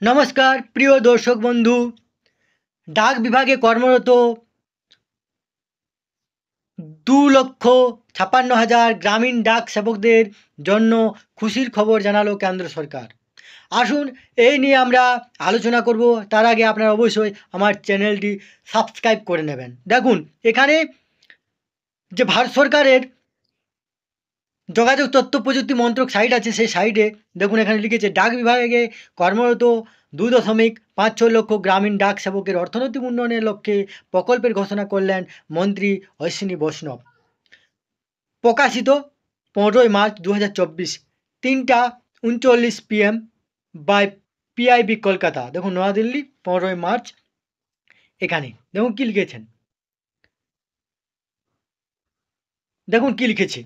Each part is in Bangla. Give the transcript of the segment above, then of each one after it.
নমস্কার প্রিয় দর্শক বন্ধু। ডাক বিভাগে কর্মরত 2,56,000 গ্রামীণ ডাক সেবকদের জন্য খুশির খবর জানালো কেন্দ্র সরকার। আসুন এই নিয়ে আমরা আলোচনা করব। তার আগে আপনারা অবশ্যই আমার চ্যানেলটি সাবস্ক্রাইব করে নেবেন। দেখুন, এখানে যে ভারত সরকারের যোগাযোগ তথ্য প্রযুক্তি মন্ত্রক সাইট আছে, সেই সাইটে দেখুন এখানে লিখেছে ডাক বিভাগে কর্মরত 2.56 লক্ষ গ্রামীণ ডাক সেবকের অর্থনৈতিক উন্নয়নের লক্ষ্যে প্রকল্পের ঘোষণা করলেন মন্ত্রী অশ্বিনী বৈষ্ণব। প্রকাশিত 15 March 2024, 3:39 PM by PIB Kolkata. দেখুন, নয়াদিল্লি, 15 মার্চ। এখানে দেখুন কি লিখেছেন, দেখুন কি লিখেছে।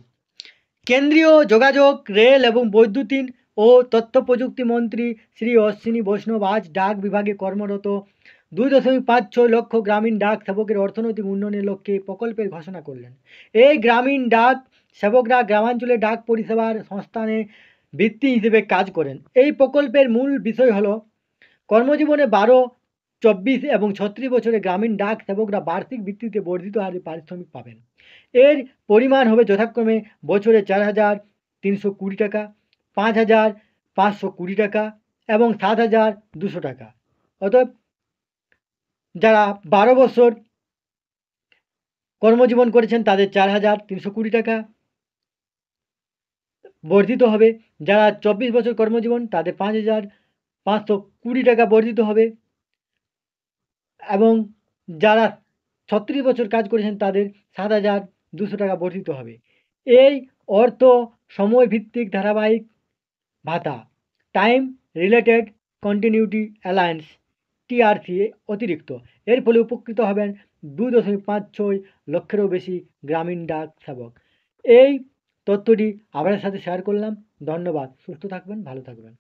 কেন্দ্রীয় যোগাযোগ, রেল এবং বৈদ্যুতিন ও তথ্য প্রযুক্তি মন্ত্রী শ্রী অশ্বিনী বৈষ্ণব আজ ডাক বিভাগে কর্মরত 2.56 লক্ষ গ্রামীণ ডাক সেবকের অর্থনৈতিক উন্নয়নের লক্ষ্যে প্রকল্পের ঘোষণা করলেন। এই গ্রামীণ ডাক সেবকরা গ্রামাঞ্চলে ডাক পরিষেবার সংস্থানে ভিত্তি হিসেবে কাজ করেন। এই প্রকল্পের মূল বিষয় হল কর্মজীবনে 12, 24 এবং 36 বছরে গ্রামীণ ডাক সেবকরা বার্ষিক ভিত্তিতে বর্ধিত হারে পারিশ্রমিক পাবেন। এর পরিমাণ হবে যথাক্রমে বছরে 4,320 টাকা, 5,520 টাকা এবং 7,200 টাকা। অতএব যারা 12 বছর কর্মজীবন করেছেন তাদের 4,320 টাকা বর্ধিত হবে। যারা 24 বছর কর্মজীবন তাদের 5,520 টাকা বর্ধিত হবে এবং যারা 36 বছর কাজ করেছেন তাদের 7,200 টাকা বর্ধিত হবে। এই অর্থ সময়ভিত্তিক ধারাবাহিক ভাতা, time related continuity alliance, TRC অতিরিক্ত। এর ফলে উপকৃত হবেন 2.56 লক্ষেরও বেশি গ্রামীণ ডাক সেবক। এই তথ্যটি আপনাদের সাথে শেয়ার করলাম। ধন্যবাদ। সুস্থ থাকবেন, ভালো থাকবেন।